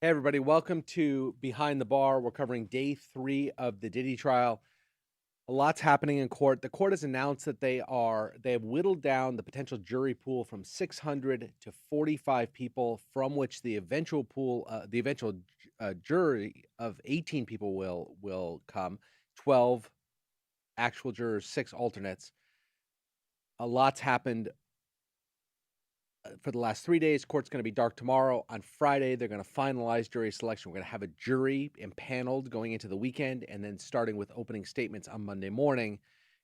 Hey, everybody. Welcome to Behind the Bar. We're covering day 3 of the Diddy trial. A lot's happening in court. The court has announced that they have whittled down the potential jury pool from 600 to 45 people, from which the eventual jury of 18 people will come. 12 actual jurors, 6 alternates. A lot's happened for the last 3 days. Court's going to be dark tomorrow. On Friday, they're going to finalize jury selection. We're going to have a jury impaneled going into the weekend, and then starting with opening statements on Monday morning.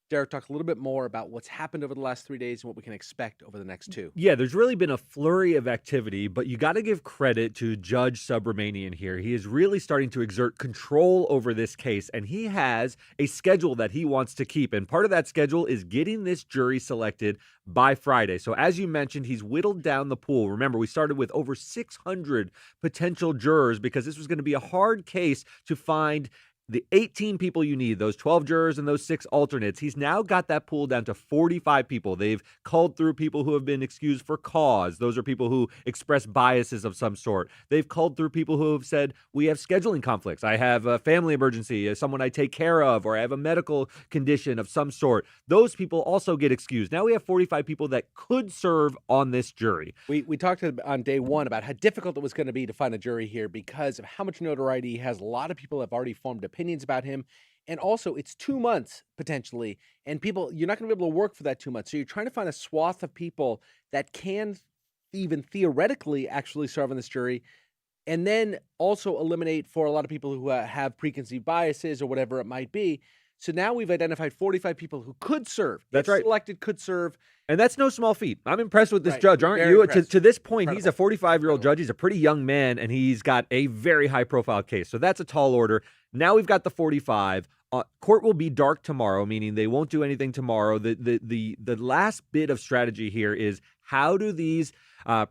Derek, talk a little bit more about what's happened over the last 3 days and what we can expect over the next 2. Yeah, there's really been a flurry of activity, but you got to give credit to Judge Subramanian here. He is really starting to exert control over this case, and he has a schedule that he wants to keep. And part of that schedule is getting this jury selected by Friday. So as you mentioned, he's whittled down the pool. Remember, we started with over 600 potential jurors because this was going to be a hard case to find the 18 people you need, those 12 jurors and those 6 alternates. He's now got that pool down to 45 people. They've culled through people who have been excused for cause. Those are people who express biases of some sort. They've culled through people who have said, we have scheduling conflicts. I have a family emergency, someone I take care of, or I have a medical condition of some sort. Those people also get excused. Now we have 45 people that could serve on this jury. We talked on day 1 about how difficult it was going to be to find a jury here because of how much notoriety he has. A lot of people have already formed opinions about him. And also, it's 2 months potentially, and you're not going to be able to work for that 2 months. So you're trying to find a swath of people that can even theoretically actually serve on this jury, and then also eliminate for a lot of people who have preconceived biases or whatever it might be. So now we've identified 45 people who could serve. That's If right. selected, could serve. And that's no small feat. I'm impressed with this Right. judge, aren't Very you? impressed. To this point, he's a Incredible. 45-year-old Incredible. judge. He's a pretty young man, and he's got a very high-profile case. So that's a tall order. Now we've got the 45. Court will be dark tomorrow, meaning they won't do anything tomorrow. The last bit of strategy here is how do these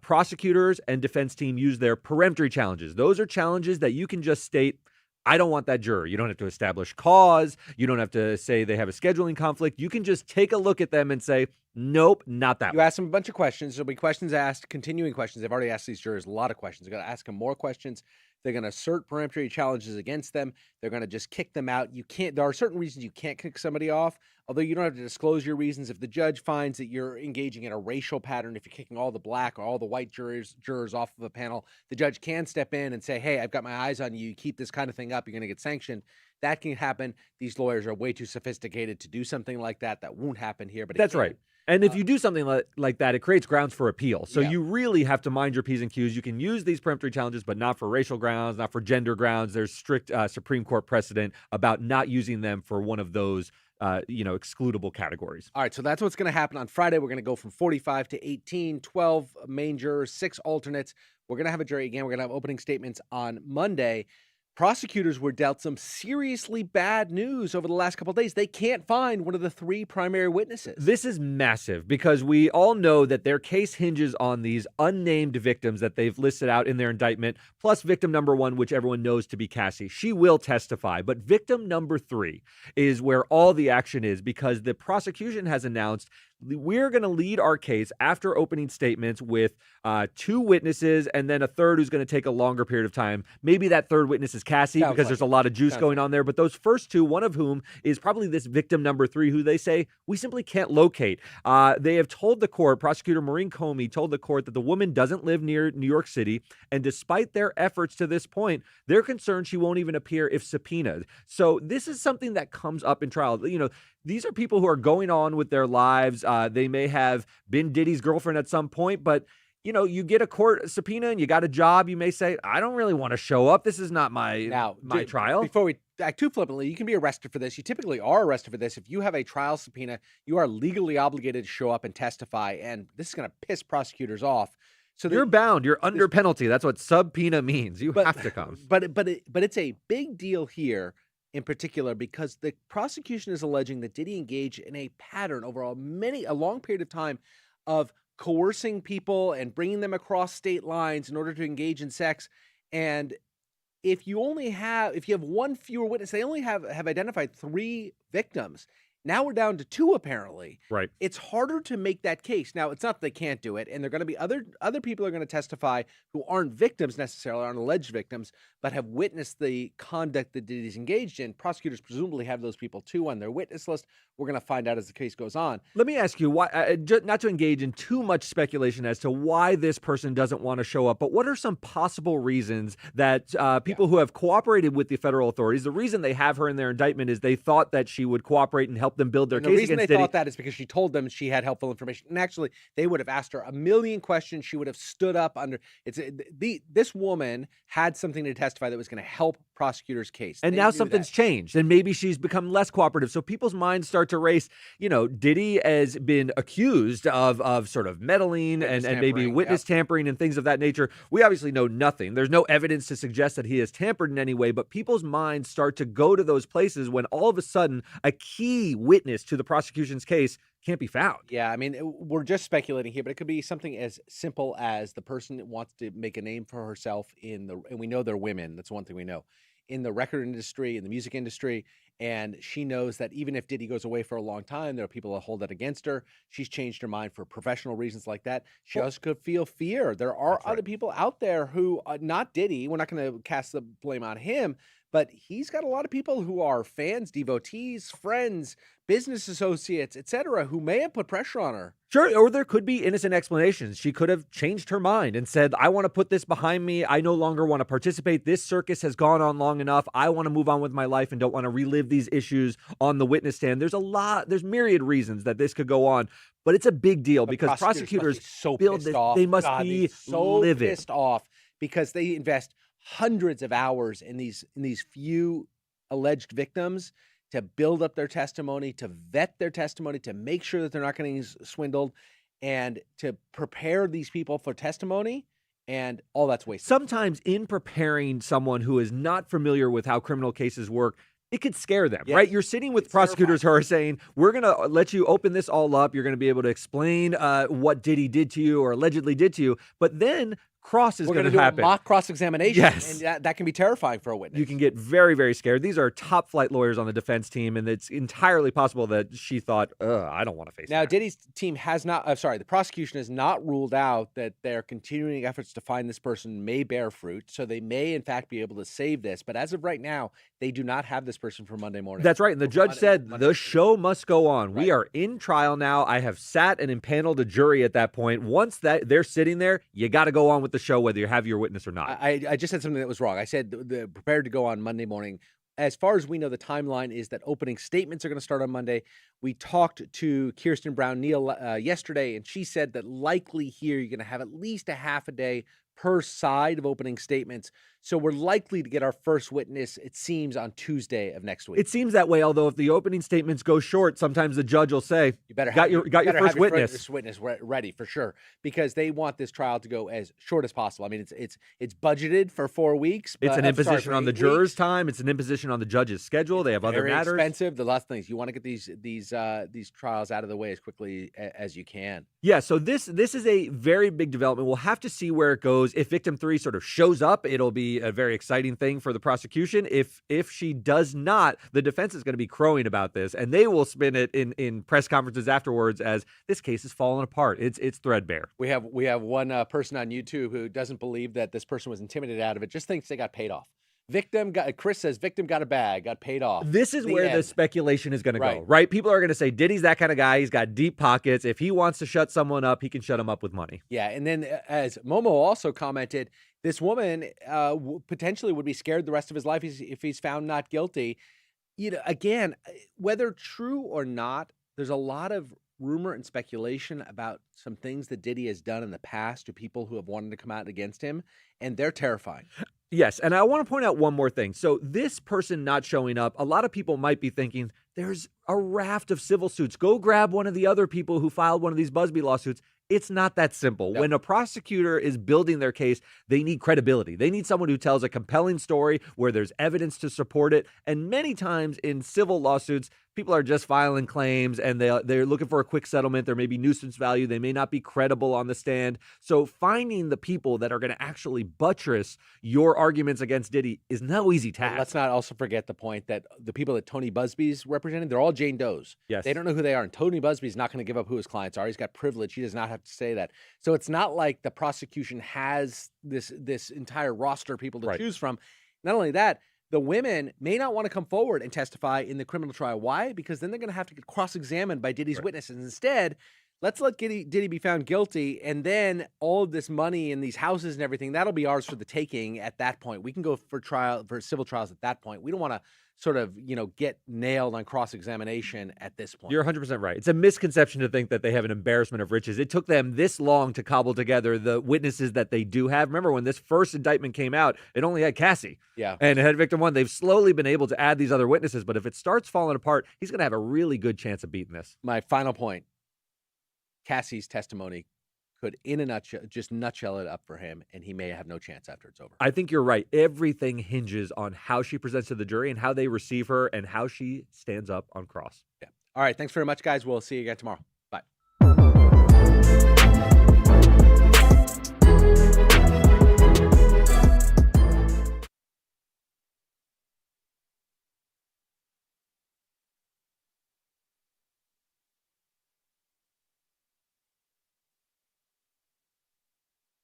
prosecutors and defense team use their peremptory challenges? Those are challenges that you can just state, I don't want that juror. You don't have to establish cause. You don't have to say they have a scheduling conflict. You can just take a look at them and say, nope, not that You one. ask them a bunch of questions. There'll be questions asked, continuing questions. They've already asked these jurors a lot of questions. They're going to ask them more questions. They're going to assert peremptory challenges against them. They're going to just kick them out. There are certain reasons you can't kick somebody off, although you don't have to disclose your reasons. If the judge finds that you're engaging in a racial pattern, if you're kicking all the black or all the white jurors off of a panel, the judge can step in and say, hey, I've got my eyes on you. You keep this kind of thing up, you're going to get sanctioned. That can happen. These lawyers are way too sophisticated to do something like that. That won't happen here, but it That's can. right. And if you do something like that, it creates grounds for appeal. So Yeah. you really have to mind your P's and Q's. You can use these peremptory challenges, but not for racial grounds, not for gender grounds. There's strict Supreme Court precedent about not using them for one of those, excludable categories. All right, so that's what's going to happen on Friday. We're going to go from 45 to 18, 12 main jurors, 6 alternates. We're going to have a jury again. We're going to have opening statements on Monday. Prosecutors were dealt some seriously bad news over the last couple of days. They can't find one of the 3 primary witnesses. This is massive because we all know that their case hinges on these unnamed victims that they've listed out in their indictment, plus victim number 1, which everyone knows to be Cassie. She will testify. But victim number 3 is where all the action is because the prosecution has announced we're going to lead our case after opening statements with 2 witnesses and then a third who's going to take a longer period of time. Maybe that third witness is Cassie because there's a lot of juice going on there. But those first 2, one of whom is probably this victim number 3, who they say we simply can't locate. They have told the court, prosecutor Maureen Comey told the court that the woman doesn't live near New York City. And despite their efforts to this point, they're concerned she won't even appear if subpoenaed. So this is something that comes up in trial. These are people who are going on with their lives. They may have been Diddy's girlfriend at some point, but you get a court subpoena and you got a job. You may say, I don't really want to show up. This is not my trial. Before we act too flippantly, you can be arrested for this. You typically are arrested for this. If you have a trial subpoena, you are legally obligated to show up and testify, and this is going to piss prosecutors off. So you're bound. You're under penalty. That's what subpoena means. You have to come. But it's a big deal here in particular because the prosecution is alleging that Diddy engaged in a pattern over a long period of time of coercing people and bringing them across state lines in order to engage in sex. And if you have one fewer witness, they only have identified 3 victims. Now we're down to 2 apparently. Right. It's harder to make that case. Now, it's not that they can't do it, and they're gonna be other people are gonna testify who aren't victims necessarily, aren't alleged victims, but have witnessed the conduct that Diddy's engaged in. Prosecutors presumably have those people too on their witness list. We're gonna find out as the case goes on. Let me ask you why, not to engage in too much speculation as to why this person doesn't want to show up, but what are some possible reasons that people who have cooperated with the federal authorities, the reason they have her in their indictment is they thought that she would cooperate and help them build their And the case reason against they Diddy. thought that is because she told them she had helpful information. And actually, they would have asked her a million questions. She would have stood up under this woman had something to testify that was going to help prosecutors' case. And They now knew something's that. changed, and maybe she's become less cooperative. So people's minds start to race. Diddy has been accused of sort of meddling Witness and maybe tampering, witness yep. tampering and things of that nature. We obviously know nothing. There's no evidence to suggest that he has tampered in any way, but people's minds start to go to those places when all of a sudden a key witness to the prosecution's case can't be found. Yeah, I mean, we're just speculating here, but it could be something as simple as the person that wants to make a name for herself and we know they're women. That's one thing we know in the record industry, in the music industry. And she knows that even if Diddy goes away for a long time, there are people that hold that against her. She's changed her mind for professional reasons like that. She also could feel fear. There are That's right. other people out there who, not Diddy, we're not going to cast the blame on him, but he's got a lot of people who are fans, devotees, friends, business associates, etc., who may have put pressure on her. Sure, or there could be innocent explanations. She could have changed her mind and said, I want to put this behind me. I no longer want to participate. This circus has gone on long enough. I want to move on with my life and don't want to relive these issues on the witness stand. There's myriad reasons that this could go on, but it's a big deal because prosecutors must be so build pissed this. off. They must God, be so livid. pissed off because they invest hundreds of hours in these few alleged victims to build up their testimony, to vet their testimony, to make sure that they're not getting swindled, and to prepare these people for testimony, and all that's wasted. Sometimes in preparing someone who is not familiar with how criminal cases work, it could scare them, Yes. right? You're sitting with It's prosecutors who are saying, we're going to let you open this all up. You're going to be able to explain what Diddy did to you or allegedly did to you. But then cross is We're going to do happen. a mock cross-examination, Yes. and that can be terrifying for a witness. You can get very, very scared. These are top flight lawyers on the defense team, and it's entirely possible that she thought, I don't want to face Now, that. Diddy's team has not, the prosecution has not ruled out that their continuing efforts to find this person may bear fruit. So they may, in fact, be able to save this. But as of right now, they do not have this person for Monday morning. That's right. And the judge said the show must go on. Right. We are in trial now. I have sat and impaneled a jury at that point. Once that they're sitting there, you got to go on with the show, whether you have your witness or not. I just said something that was wrong. I said the prepared to go on Monday morning. As far as we know, the timeline is that opening statements are going to start on Monday. We talked to Kirsten Brown Neal yesterday, and she said that likely here you're going to have at least a half a day per side of opening statements. So we're likely to get our first witness, it seems, on Tuesday of next week. It seems that way, although if the opening statements go short, sometimes the judge will say, You better got your first witness. First witness ready for sure, because they want this trial to go as short as possible. I mean, it's budgeted for 4 weeks. It's an imposition on the 8 jurors' weeks. time. It's an imposition on the judge's schedule. They have other Very matters. expensive. The last things you want to get these trials out of the way as quickly as you can. Yeah, so this is a very big development. We'll have to see where it goes. If victim 3 sort of shows up, it'll be a very exciting thing for the prosecution. If she does not, the defense is going to be crowing about this, and they will spin it in press conferences afterwards as this case is falling apart. It's threadbare. We have one person on YouTube who doesn't believe that this person was intimidated out of it, just thinks they got paid off. Chris says victim got a bag, got paid off. This is where the speculation is going to go, Right. right? People are going to say Diddy's that kind of guy. He's got deep pockets. If he wants to shut someone up, he can shut them up with money. Yeah, and then as Momo also commented, this woman potentially would be scared the rest of his life if he's found not guilty. Again, whether true or not, there's a lot of rumor and speculation about some things that Diddy has done in the past to people who have wanted to come out against him, and they're terrifying. Yes, and I want to point out one more thing. So this person not showing up, a lot of people might be thinking there's a raft of civil suits. Go grab one of the other people who filed one of these Busby lawsuits. It's not that simple. No. When a prosecutor is building their case, they need credibility. They need someone who tells a compelling story where there's evidence to support it. And many times in civil lawsuits, people are just filing claims and they're looking for a quick settlement. There may be nuisance value. They may not be credible on the stand. So finding the people that are going to actually buttress your arguments against Diddy is no easy task. And let's not also forget the point that the people that Tony Busby's representing, they're all Jane Does. Yes. They don't know who they are. And Tony Busby's not going to give up who his clients are. He's got privilege. He does not have to say that. So it's not like the prosecution has this entire roster of people to choose from. Not only that, the women may not want to come forward and testify in the criminal trial. Why? Because then they're going to have to get cross-examined by Diddy's witnesses. Instead, let's let Diddy be found guilty, and then all of this money and these houses and everything, that'll be ours for the taking at that point. We can go for civil trials at that point. We don't want to sort of, get nailed on cross-examination at this point. You're 100% right. It's a misconception to think that they have an embarrassment of riches. It took them this long to cobble together the witnesses that they do have. Remember, when this first indictment came out, it only had Cassie. Yeah. And it had victim one. They've slowly been able to add these other witnesses, but if it starts falling apart, he's going to have a really good chance of beating this. My final point, Cassie's testimony could, in a nutshell, just nutshell it up for him, and he may have no chance after it's over. I think you're right. Everything hinges on how she presents to the jury and how they receive her and how she stands up on cross. Yeah. All right. Thanks very much, guys. We'll see you again tomorrow. Bye.